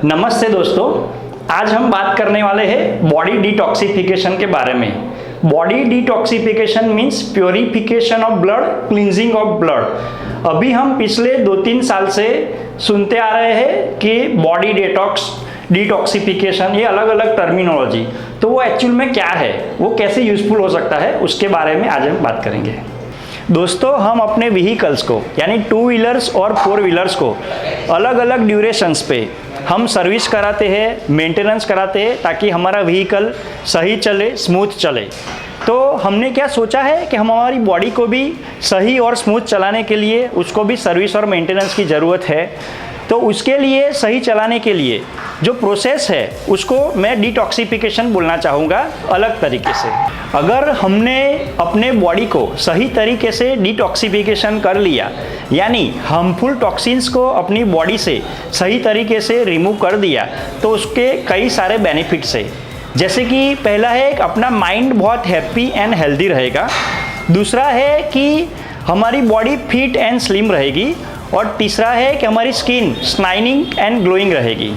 नमस्ते दोस्तों, आज हम बात करने वाले हैं बॉडी डिटॉक्सिफिकेशन के बारे में। Body detoxification means purification of blood, cleansing of blood. अभी हम पिछले 2-3 साल से सुनते आ रहे हैं कि बॉडी डिटॉक्सिफिकेशन, ये अलग अलग टर्मिनोलॉजी। तो वो एक्चुअल में क्या है, वो कैसे यूजफुल हो सकता है, उसके बारे में आज हम बात करेंगे। दोस्तों, हम अपने व्हीकल्स को यानी 2 व्हीलर्स और 4 व्हीलर्स को अलग अलग ड्यूरेशंस पे हम सर्विस कराते हैं, मेंटेनेंस कराते हैं, ताकि हमारा व्हीकल सही चले, स्मूथ चले। तो हमने क्या सोचा है कि हम हमारी बॉडी को भी सही और स्मूथ चलाने के लिए उसको भी सर्विस और मेंटेनेंस की ज़रूरत है। तो उसके लिए सही चलाने के लिए जो प्रोसेस है उसको मैं डिटॉक्सिफिकेशन बोलना चाहूँगा अलग तरीके से। अगर हमने अपने बॉडी को सही तरीके से डिटॉक्सिफिकेशन कर लिया, यानी हार्मफुल टॉक्सिन्स को अपनी बॉडी से सही तरीके से रिमूव कर दिया, तो उसके कई सारे बेनिफिट्स है। जैसे कि पहला है कि अपना माइंड बहुत हैप्पी एंड हेल्दी रहेगा। दूसरा है कि हमारी बॉडी फिट एंड स्लिम रहेगी। और तीसरा है कि हमारी स्किन शाइनिंग एंड ग्लोइंग रहेगी।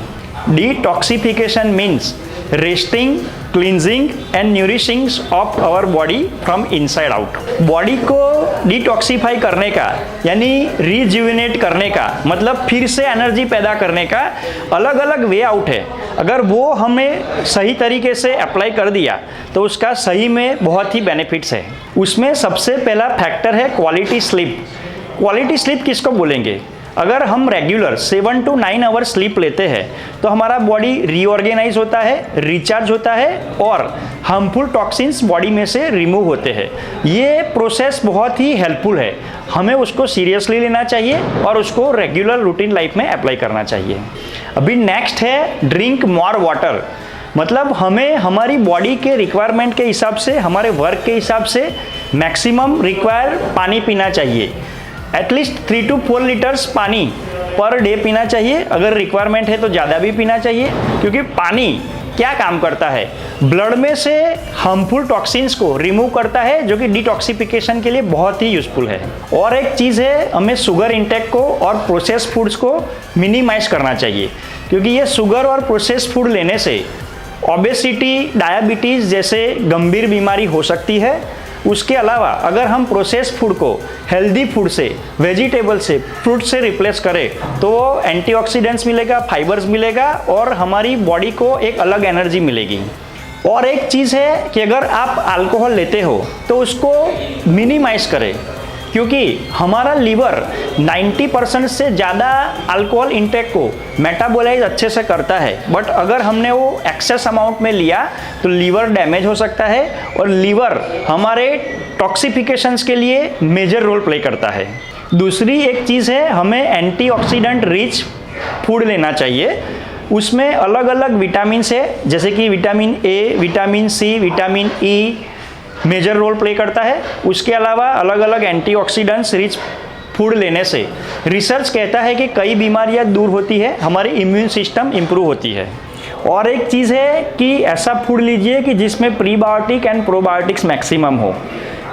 Detoxification means resting, cleansing and nourishing of our body from inside out. Body को डिटॉक्सिफाई करने का यानी रिजुविनेट करने का मतलब फिर से एनर्जी पैदा करने का अलग अलग वे आउट है। अगर वो हमें सही तरीके से अप्लाई कर दिया तो उसका सही में बहुत ही बेनिफिट्स है। उसमें सबसे पहला फैक्टर है क्वालिटी स्लीप। क्वालिटी स्लीप किसको बोलेंगे? अगर हम रेगुलर 7 to 9 आवर्स स्लीप लेते हैं तो हमारा बॉडी रीऑर्गेनाइज होता है, रिचार्ज होता है और हार्मफुल टॉक्सिन्स बॉडी में से रिमूव होते हैं। ये प्रोसेस बहुत ही हेल्पफुल है, हमें उसको सीरियसली लेना चाहिए और उसको रेगुलर रूटीन लाइफ में अप्लाई करना चाहिए। अभी नेक्स्ट है ड्रिंक मोर वाटर। मतलब हमें हमारी बॉडी के रिक्वायरमेंट के हिसाब से, हमारे वर्क के हिसाब से मैक्सिमम रिक्वायर पानी पीना चाहिए। एटलीस्ट 3 to 4 लीटर्स पानी पर डे पीना चाहिए। अगर रिक्वायरमेंट है तो ज़्यादा भी पीना चाहिए, क्योंकि पानी क्या काम करता है, ब्लड में से हार्मफुल टॉक्सिन्स को रिमूव करता है, जो कि डिटॉक्सिफिकेशन के लिए बहुत ही यूजफुल है। और एक चीज़ है, हमें शुगर इंटेक को और प्रोसेस फूड्स को मिनिमाइज करना चाहिए, क्योंकि ये शुगर और प्रोसेस फूड लेने से ओबेसिटी, डायबिटीज़ जैसे गंभीर बीमारी हो सकती है। उसके अलावा अगर हम प्रोसेस फूड को हेल्दी फूड से, वेजिटेबल से, फ्रूट से रिप्लेस करें तो एंटीऑक्सीडेंट्स मिलेगा, फाइबर्स मिलेगा और हमारी बॉडी को एक अलग एनर्जी मिलेगी। और एक चीज़ है कि अगर आप अल्कोहल लेते हो तो उसको मिनिमाइज करें, क्योंकि हमारा लीवर 90% से ज़्यादा अल्कोहल इंटेक को मेटाबोलाइज अच्छे से करता है। बट अगर हमने वो एक्सेस अमाउंट में लिया तो लीवर डैमेज हो सकता है और लीवर हमारे टॉक्सिफिकेशंस के लिए मेजर रोल प्ले करता है। दूसरी एक चीज़ है, हमें एंटीऑक्सीडेंट रिच फूड लेना चाहिए। उसमें अलग अलग विटामिन्स है, जैसे कि vitamin A, vitamin C, vitamin E major role play करता है। उसके अलावा अलग अलग एंटीऑक्सीडेंट्स रिच फूड लेने से रिसर्च कहता है कि कई बीमारियां दूर होती है, हमारी इम्यून सिस्टम इम्प्रूव होती है। और एक चीज़ है कि ऐसा फूड लीजिए कि जिसमें प्रीबायोटिक एंड प्रोबायोटिक्स मैक्सिमम हो।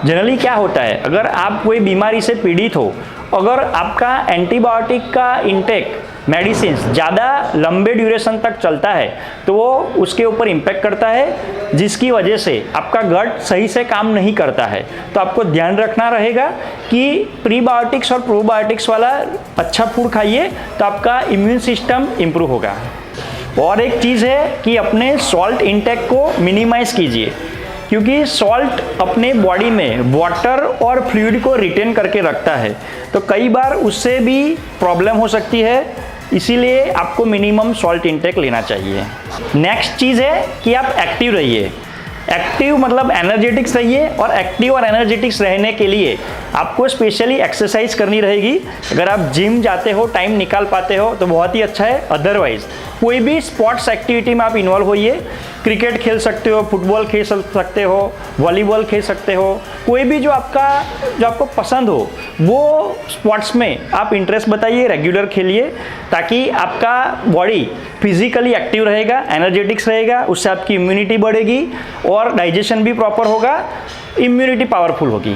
जनरली क्या होता है, अगर आप कोई बीमारी से पीड़ित हो, अगर आपका एंटीबायोटिक का इंटेक मेडिसिन ज़्यादा लंबे ड्यूरेशन तक चलता है तो वो उसके ऊपर इम्पैक्ट करता है, जिसकी वजह से आपका गट सही से काम नहीं करता है। तो आपको ध्यान रखना रहेगा कि प्रीबायोटिक्स और प्रोबायोटिक्स वाला अच्छा फूड खाइए, तो आपका इम्यून सिस्टम इम्प्रूव होगा। और एक चीज़ है कि अपने सॉल्ट इंटेक को मिनिमाइज़ कीजिए, क्योंकि सॉल्ट अपने बॉडी में वाटर और फ्लूइड को रिटेन करके रखता है, तो कई बार उससे भी प्रॉब्लम हो सकती है। इसीलिए आपको मिनिमम सॉल्ट इंटेक लेना चाहिए। नेक्स्ट चीज़ है कि आप एक्टिव रहिए। एक्टिव मतलब एनर्जेटिक्स रहिए, और एक्टिव और एनर्जेटिक्स रहने के लिए आपको स्पेशली एक्सरसाइज करनी रहेगी। अगर आप जिम जाते हो, टाइम निकाल पाते हो तो बहुत ही अच्छा है। अदरवाइज कोई भी स्पोर्ट्स एक्टिविटी में आप इन्वॉल्व होइए। क्रिकेट खेल सकते हो, फुटबॉल खेल सकते हो, वॉलीबॉल खेल सकते हो, कोई भी जो आपको पसंद हो वो स्पोर्ट्स में आप इंटरेस्ट बताइए, रेगुलर खेलिए, ताकि आपका बॉडी फिजिकली एक्टिव रहेगा, एनर्जेटिक्स रहेगा, उससे आपकी इम्यूनिटी बढ़ेगी और डाइजेशन भी प्रॉपर होगा, इम्यूनिटी पावरफुल होगी।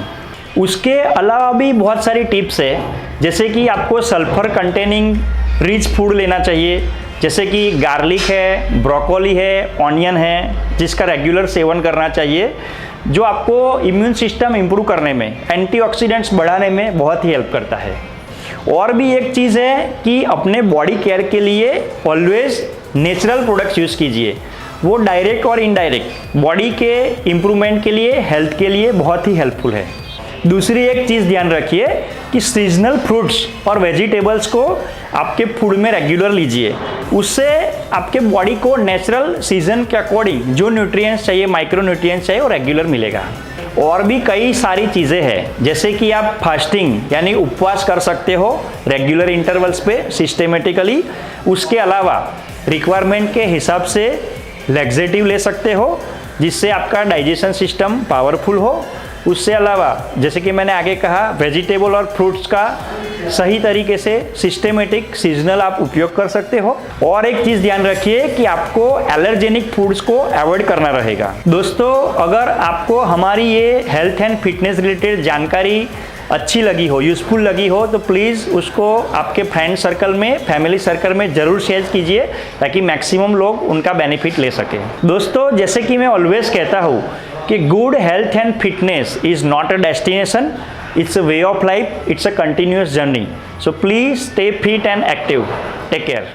उसके अलावा भी बहुत सारी टिप्स है, जैसे कि आपको सल्फर कंटेनिंग रिच फूड लेना चाहिए, जैसे कि गार्लिक है, ब्रोकोली है, ऑनियन है, जिसका रेगुलर सेवन करना चाहिए, जो आपको इम्यून सिस्टम इम्प्रूव करने में, एंटीऑक्सीडेंट्स बढ़ाने में बहुत ही हेल्प करता है। और भी एक चीज़ है कि अपने बॉडी केयर के लिए ऑलवेज नेचुरल प्रोडक्ट्स यूज़ कीजिए, वो डायरेक्ट और इनडायरेक्ट बॉडी के इम्प्रूवमेंट के लिए, हेल्थ के लिए बहुत ही हेल्पफुल है। दूसरी एक चीज़ ध्यान रखिए कि सीजनल फ्रूट्स और वेजिटेबल्स को आपके फूड में रेगुलर लीजिए, उससे आपके बॉडी को नेचुरल सीजन के अकॉर्डिंग जो न्यूट्रिएंट्स चाहिए, माइक्रो न्यूट्रिएंट्स चाहिए, वो रेगुलर मिलेगा। और भी कई सारी चीज़ें हैं, जैसे कि आप फास्टिंग यानी उपवास कर सकते हो रेगुलर इंटरवल्स पे सिस्टेमेटिकली। उसके अलावा रिक्वायरमेंट के हिसाब से लैक्सेटिव ले सकते हो, जिससे आपका डाइजेशन सिस्टम पावरफुल हो। उससे अलावा जैसे कि मैंने आगे कहा, वेजिटेबल और फ्रूट्स का सही तरीके से सिस्टेमेटिक सीजनल आप उपयोग कर सकते हो। और एक चीज़ ध्यान रखिए कि आपको एलर्जेनिक फूड्स को अवॉइड करना रहेगा। दोस्तों, अगर आपको हमारी ये हेल्थ एंड फिटनेस रिलेटेड जानकारी अच्छी लगी हो, यूज़फुल लगी हो, तो प्लीज़ उसको आपके फ्रेंड सर्कल में, फैमिली सर्कल में ज़रूर शेयर कीजिए, ताकि मैक्सिमम लोग उनका बेनिफिट ले सकें। दोस्तों, जैसे कि मैं ऑलवेज कहता हूँ कि good health and fitness is not a destination, it's a way of life, it's a continuous journey. So please stay fit and active. Take care.